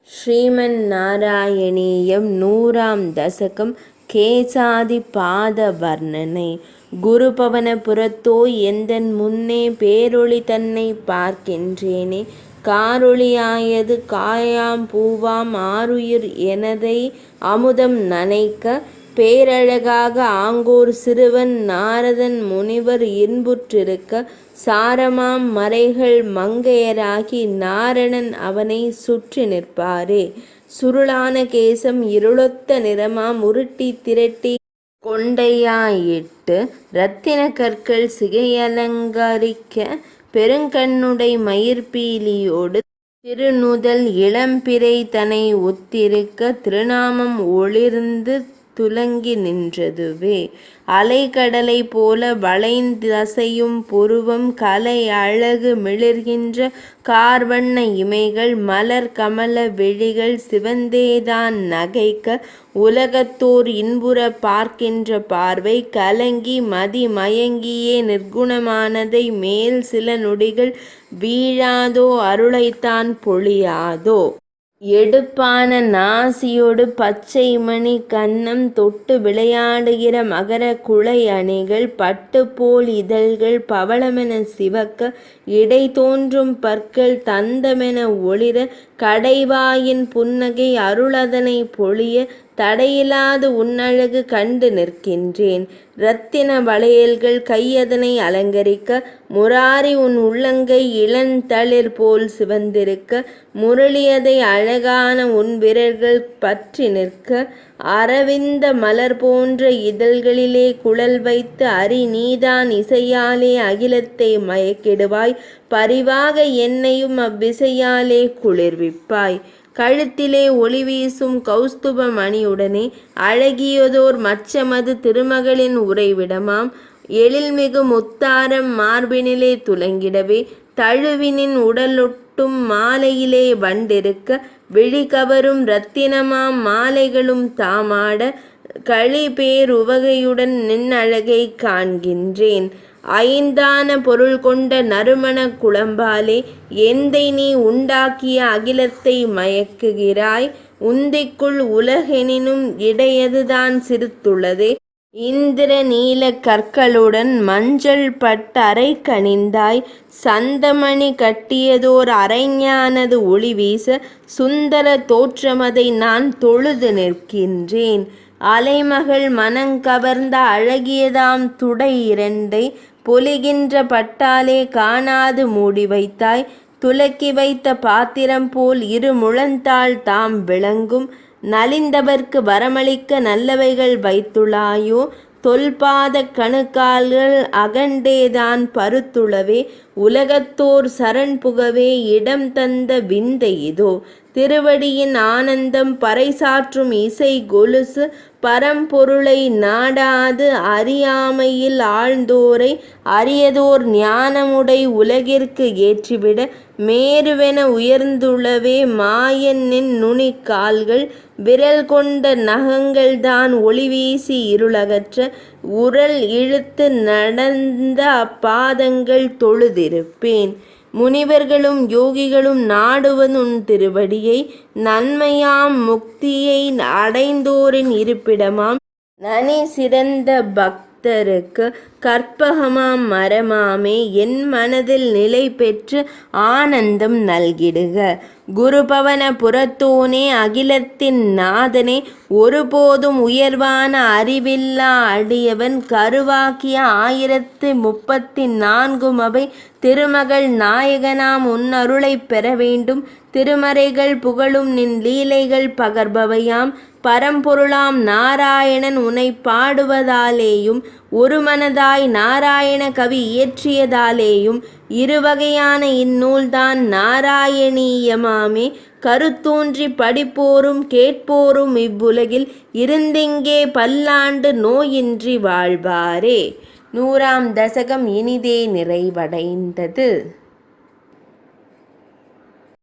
ஸ்ரீமந்நாராயணீயம் 100ஆம் தசகம் கேசாதி பாத வர்ணனை. குருபவன புரத்தோய் எந்தன் முன்னே பேரொளி தன்னை பார்க்கின்றேனே, காரொளியாயது காயாம் பூவாம் ஆருயிர் எனதை அமுதம் நனைக்க, பேரழகாக ஆங்கோர் சிறுவன் நாரதன் முனிவர் இன்புற்றிருக்க, சாரமாம் மறைகள் மங்கையராகி நாரணன் அவனை சுற்றி நிற்பாரே. சுருளான கேசம் இருளொத்த நிறமாம் உருட்டி திரட்டி கொண்டையாயிட்டு, இரத்தின கற்கள் சிகையலங்கரிக்க, பெருங்கண்ணுடை மயிர்பீலியோடு திருநுதல் இளம்பிறை தனை ஒத்திருக்க, திருநாமம் ஒளிர்ந்து துலங்கி நின்றதுவே. அலைகடலை போல வளைந்தசையும் புருவம், கலை அழகு மிளிர்கின்ற கார்வண்ண இமைகள், மலர் கமல விழிகள் சிவந்தேதான் நகைக்க, உலகத்தோர் இன்புற பார்க்கின்ற பார்வை, கலங்கி மதி மயங்கியே நிர்குணமானதை மேல் சில நொடிகள் வீழாதோ அருளைத்தான் பொழியாதோ. எடுப்பான நாசியொடு பச்சைமணி கன்னம் தொட்டு விளையாடுகிற மகர குழை அணிகள், பட்டுப்போல் இதழ்கள் பவளமென சிவக்க, இடை தோன்றும் பற்கள் தந்தமென ஒளிர, கடைவாயின் புன்னகை அருளதனை பொழிய, தடையிலாது உன்னழகு கண்டு நிற்கின்றேன். இரத்தின வளையல்கள் கையதனை அலங்கரிக்க, முராரி உன் உள்ளங்கை இளந்தளிர் போல் சிவந்திருக்க, முரளியதை அழகான உன் விரல்கள் பற்றி நிற்க, அரவிந்த மலர் போன்ற இதழ்களிலே குழல் வைத்து அரி நீதான் இசையாலே அகிலத்தை மயக்கிடுவாய், பரிவாக என்னையும் அவ்விசையாலே குளிர்விப்பாய். கழுத்திலே ஒளி வீசும் கௌஸ்துப மணியுடனே அழகியதோர் மச்சமது திருமகளின் உறைவிடமாம், எழில்மிகு முத்தாரம் மார்பினிலே துலங்கிடவே, தழுவினின் உடலொட்டும் மாலையிலே வண்டிருக்க, விழிகவரும் இரத்தினமாம் மாலைகளும் தாமாட, களிபேருவகையுடன் நின்னழகை காண்கின்றேன். ஐந்தான பொருள் கொண்ட நறுமண குழம்பாலே எந்தை நீ உண்டாக்கிய அகிலத்தை மயக்குகிறாய், உந்திக்குள் உலகெனினும் இடையதுதான் சிறுத்துள்ளதே. இந்திர நீல கற்களுடன் மஞ்சள் பட்டு அரை கணிந்தாய், சந்தமணி கட்டியதோர் அரைஞானது ஒளி வீச, சுந்தர தோற்றமதை நான் தொழுது நிற்கின்றேன். அலைமகள் மனங்கவர்ந்த அழகியதாம் துடை இரண்டை பொலிகின்ற பட்டாலே காணாது மூடி வைத்தாய், துலக்கி வைத்த பாத்திரம் போல் இரு முழந்தாள் தாம் விளங்கும், நலிந்தவர்க்கு வரமளிக்க நல்லவைகள் வைத்துளாயோ, தொல்பாத கணுக்கால்கள் அகண்டேதான் பருத்துளவே, உலகத்தோர் சரண் புகவே இடம் தந்த விந்தை இதோ. திருவடியின் ஆனந்தம் பறைசாற்றும் இசை கொலுசு, பரம்பொருளை நாடாது அறியாமையில் ஆழ்ந்தோரை அரியதோர் ஞானமுடை உலகிற்கு ஏற்றிவிட, மேருவென உயர்ந்துளவே மாயனின் நுனிக்கால்கள், விரல் கொண்ட நகங்கள்தான் ஒளிவீசி இருளகற்ற, உரல் இழுத்து நடந்த அப்பாதங்கள் தொழுதிருப்பேன். முனிவர்களும் யோகிகளும் நாடுவதுன் திருவடியை, நன்மையாம் முக்தியை அடைந்தோரின் இருப்பிடமாம், நனி சிறந்த பக்தருக்கு கற்பகமாம் மரமாமே, என் மனதில் நிலை பெற்று ஆனந்தம் நல்கிடுக. குருபவன புரத்தோனே அகிலத்தின் நாதனே, ஒருபோதும் உயர்வான அறிவில்லா அடியவன் கருவாக்கிய 1034 அவை திருமகள் நாயகனாம் உன்னருளைப் பெற வேண்டும். திருமறைகள் புகழும் நின் லீலைகள் பகர்பவையாம், பரம்பொருளாம் நாராயணன் உனை பாடுவதாலேயும், ஒரு மனதாய் நாராயண கவி இயற்றியதாலேயும், இருவகையான இந்நூல்தான் நாராயணீயமாமே. கருத்தூன்றி படிப்போரும் கேட்போரும் இவ்வுலகில் இருந்திங்கே பல்லாண்டு நோயின்றி வாழ்வாரே. 100ஆம் தசகம் இனிதே நிறைவடைந்தது.